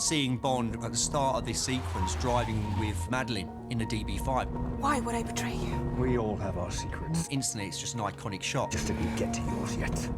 seeing Bond at the start of this sequence driving with Madeline in the DB5. Why would I betray you? We all have our secrets. Instantly, it's just an iconic shot. Just didn't get to yours yet.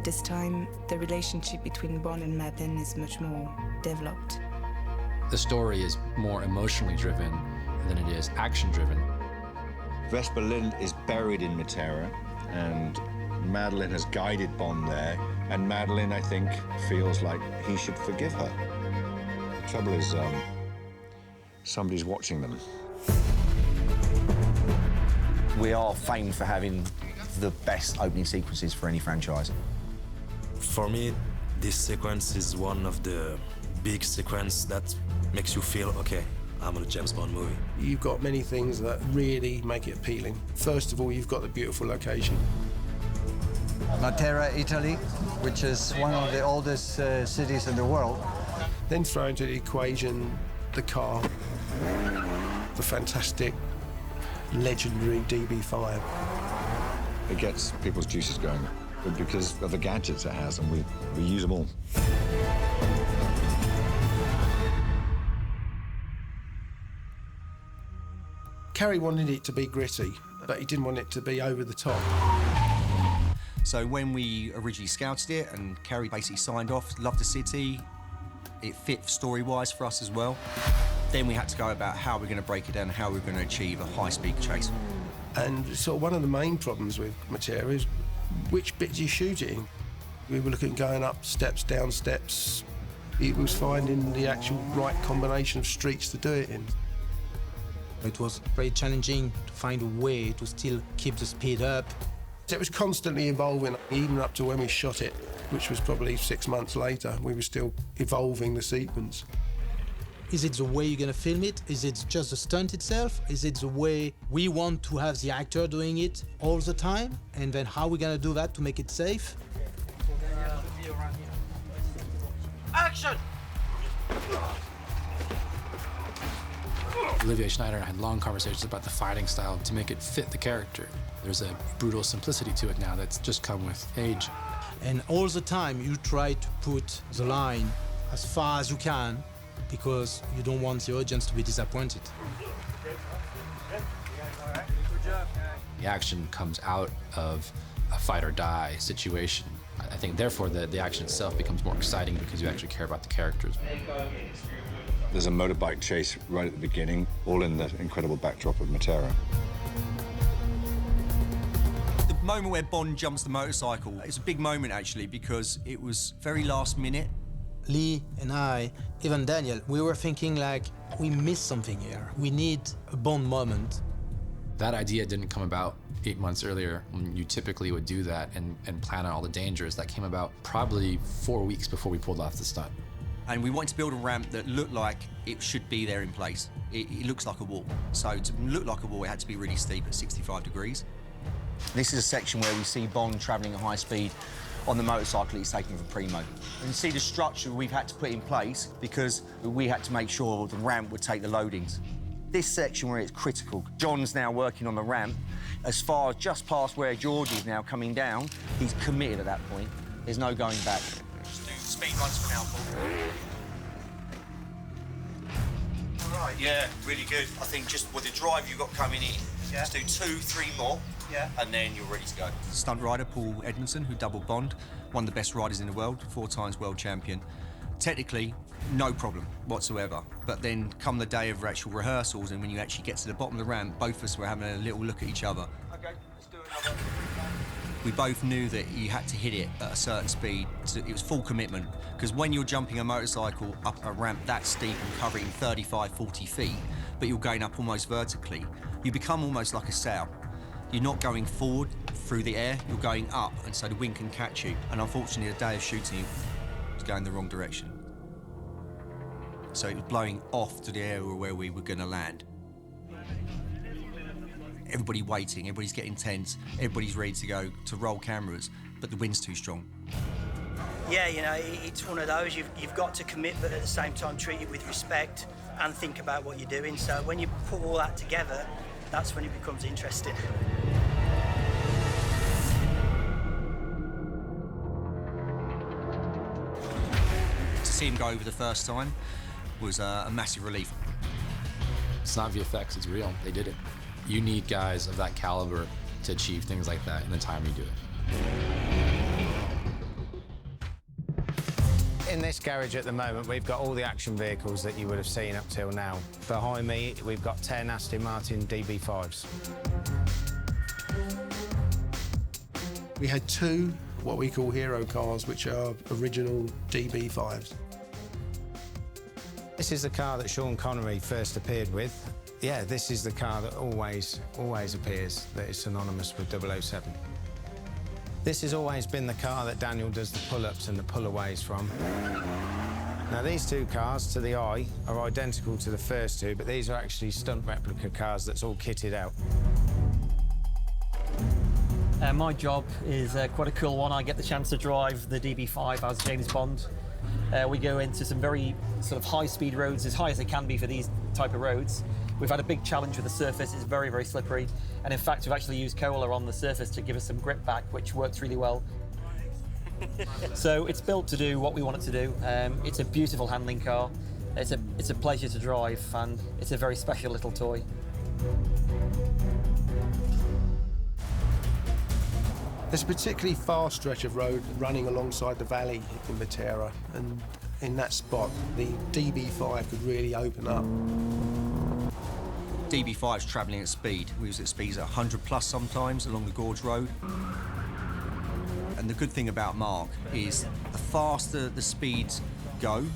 This time, the relationship between Bond and Madeline is much more developed. The story is more emotionally driven than it is action-driven. Vesper Lynd is buried in Matera, and Madeline has guided Bond there, and Madeline, I think, feels like he should forgive her. The trouble is, somebody's watching them. We are famed for having the best opening sequences for any franchise. For me, this sequence is one of the big sequences that makes you feel, okay, I'm in a James Bond movie. You've got many things that really make it appealing. First of all, you've got the beautiful location. Matera, Italy, which is one of the oldest cities in the world. Then throw into the equation the car, the fantastic, legendary DB5. It gets people's juices going because of the gadgets it has, and we use them all. Carrie wanted it to be gritty, but he didn't want it to be over the top. So when we originally scouted it and Carrie basically signed off, loved the city, it fit story-wise for us as well. Then we had to go about how we're going to break it down, how we're going to achieve a high-speed chase. And sort of one of the main problems with Matera is which bit do you shoot it in? We were looking at going up steps, down steps. It was finding the actual right combination of streets to do it in. It was very challenging to find a way to still keep the speed up. It was constantly evolving, even up to when we shot it, which was probably 6 months later. We were still evolving the sequence. Is it the way you're going to film it? Is it just the stunt itself? Is it the way we want to have the actor doing it all the time? And then how are we going to do that to make it safe? Action! Olivier Schneider and I had long conversations about the fighting style to make it fit the character. There's a brutal simplicity to it now that's just come with age. And all the time you try to put the line as far as you can because you don't want the audience to be disappointed. The action comes out of a fight or die situation. I think therefore the action itself becomes more exciting because you actually care about the characters. There's a motorbike chase right at the beginning, all in the incredible backdrop of Matera. The moment where Bond jumps the motorcycle, it's a big moment actually because it was very last minute. Lee and I, even Daniel, we were thinking like, we missed something here. We need a Bond moment. That idea didn't come about 8 months earlier when you typically would do that and plan out all the dangers. That came about probably 4 weeks before we pulled off the stunt. And we wanted to build a ramp that looked like it should be there in place. It looks like a wall. So to look like a wall, it had to be really steep at 65 degrees. This is a section where we see Bond travelling at high speed on the motorcycle he's taken from Primo. And you see the structure we've had to put in place because we had to make sure the ramp would take the loadings. This section where it's critical, John's now working on the ramp. As far as just past where George is now coming down, he's committed at that point. There's no going back. Just do speed runs for now, Paul. All right, yeah, really good. I think just with the drive you've got coming in, let's do 2, 3 more, and then you're ready to go. Stunt rider Paul Edmondson, who doubled Bond, one of the best riders in the world, 4 times world champion. Technically, no problem whatsoever. But then come the day of actual rehearsals and when you actually get to the bottom of the ramp, both of us were having a little look at each other. Okay, let's do another. We both knew that you had to hit it at a certain speed. So it was full commitment. Because when you're jumping a motorcycle up a ramp that steep and covering 35, 40 feet, but you're going up almost vertically, you become almost like a sail. You're not going forward through the air, you're going up, and so the wind can catch you. And unfortunately, the day of shooting, was going the wrong direction. So it was blowing off to the area where we were going to land. Everybody waiting, everybody's getting tense, everybody's ready to go to roll cameras, but the wind's too strong. Yeah, you know, it's one of those, you've got to commit, but at the same time treat it with respect and think about what you're doing. So when you put all that together, that's when it becomes interesting. To see him go over the first time was a massive relief. It's not VFX, it's real. They did it. You need guys of that caliber to achieve things like that in the time you do it. In this garage at the moment, we've got all the action vehicles that you would have seen up till now. Behind me, we've got 10 Aston Martin DB5s. We had 2 what we call hero cars, which are original DB5s. This is the car that Sean Connery first appeared with. Yeah, this is the car that always appears, that is synonymous with 007. This has always been the car that Daniel does the pull-ups and the pull-aways from. Now, these 2 cars, to the eye, are identical to the first 2, but these are actually stunt replica cars that's all kitted out. My job is quite a cool one. I get the chance to drive the DB5 as James Bond. We go into some very sort of high-speed roads, as high as they can be for these type of roads. We've had a big challenge with the surface. It's very, very slippery. And in fact, we've actually used Kohler on the surface to give us some grip back, which works really well. So it's built to do what we want it to do. It's a beautiful handling car. It's a pleasure to drive, and it's a very special little toy. There's a particularly fast stretch of road running alongside the valley in Matera, and in that spot, the DB5 could really open up. DB5's travelling at speed. We was at speeds at 100 plus sometimes along the Gorge Road. And the good thing about Mark is the faster the speeds go,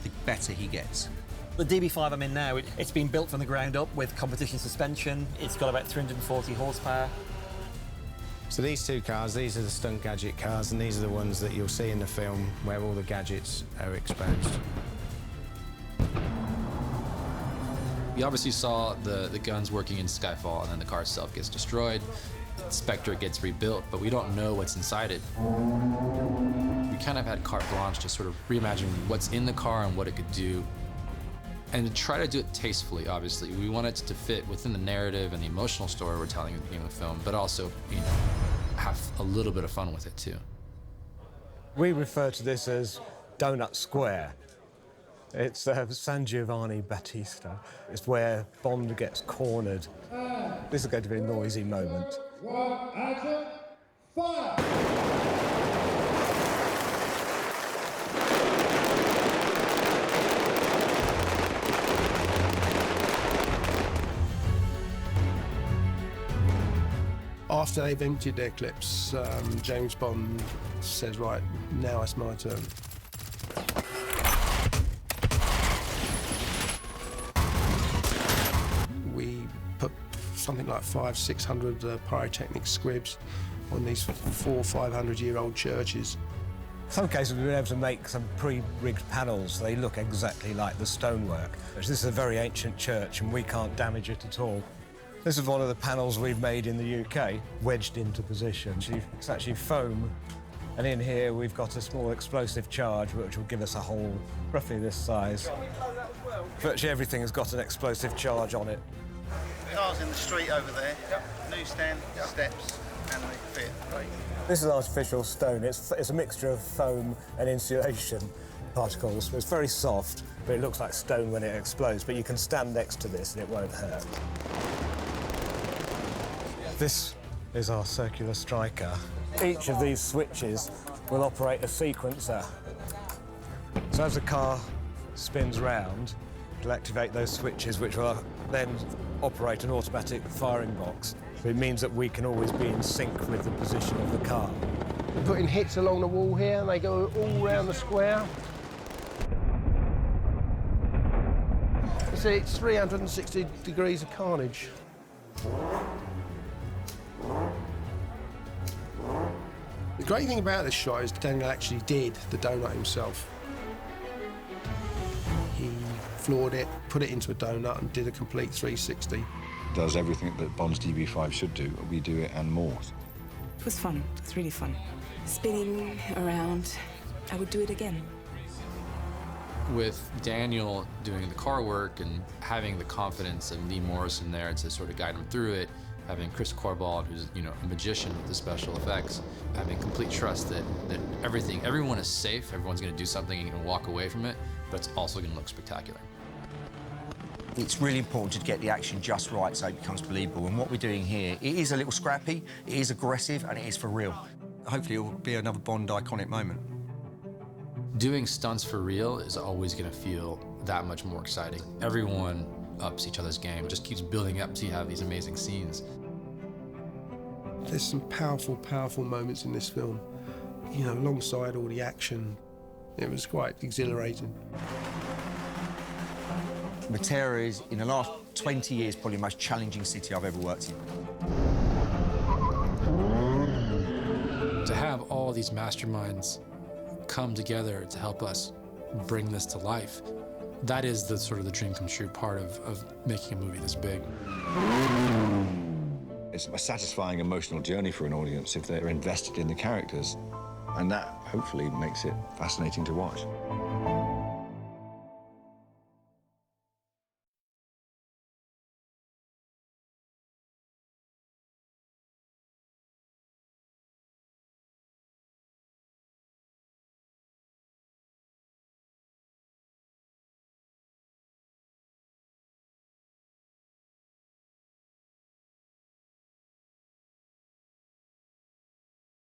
the better he gets. The DB5 I'm in now, it's been built from the ground up with competition suspension. It's got about 340 horsepower. So these 2 cars, these are the stunt gadget cars, and these are the ones that you'll see in the film where all the gadgets are exposed. We obviously saw the guns working in Skyfall, and then the car itself gets destroyed. Spectre gets rebuilt, but we don't know what's inside it. We kind of had carte blanche to sort of reimagine what's in the car and what it could do, and to try to do it tastefully, obviously. We want it to fit within the narrative and the emotional story we're telling at the beginning of the film, but also, you know, have a little bit of fun with it, too. We refer to this as Donut Square. It's San Giovanni Battista. It's where Bond gets cornered. This is going to be a noisy moment. Action, fire! After they've emptied their clips, James Bond says, right, now it's my turn. We put something like 500-600 pyrotechnic squibs on these 400- or 500-year-old churches. In some cases, we've been able to make some pre-rigged panels. They look exactly like the stonework. This is a very ancient church, and we can't damage it at all. This is one of the panels we've made in the UK, wedged into position. It's actually foam, and in here we've got a small explosive charge which will give us a hole roughly this size. Virtually everything has got an explosive charge on it. Cars in the street over there, newsstand, steps, and they fit. This is artificial stone. It's a mixture of foam and insulation particles. It's very soft, but it looks like stone when it explodes, but you can stand next to this and it won't hurt. This is our circular striker. Each of these switches will operate a sequencer. So as the car spins round, it'll activate those switches, which will then operate an automatic firing box. So it means that we can always be in sync with the position of the car. We're putting hits along the wall here, and they go all around the square. You see, it's 360 degrees of carnage. The great thing about this shot is Daniel actually did the donut himself. He floored it, put it into a donut, and did a complete 360. Does everything that Bond's DB5 should do. We do it and more. It was fun. It was really fun. Spinning around, I would do it again. With Daniel doing the car work and having the confidence of Lee Morrison there to sort of guide him through it, having Chris Corbold, who's a magician with the special effects, having complete trust that everyone is safe, everyone's going to do something and walk away from it, but it's also going to look spectacular. It's really important to get the action just right so it becomes believable. And what we're doing here, it is a little scrappy, it is aggressive, and it is for real. Hopefully it will be another Bond iconic moment. Doing stunts for real is always going to feel that much more exciting. Everyone ups each other's game. It just keeps building up to you have these amazing scenes. There's some powerful, powerful moments in this film. Alongside all the action, it was quite exhilarating. Matera is, in the last 20 years, probably the most challenging city I've ever worked in. To have all these masterminds come together to help us bring this to life, that is the sort of the dream come true part of making a movie this big. It's a satisfying emotional journey for an audience if they're invested in the characters, and that hopefully makes it fascinating to watch.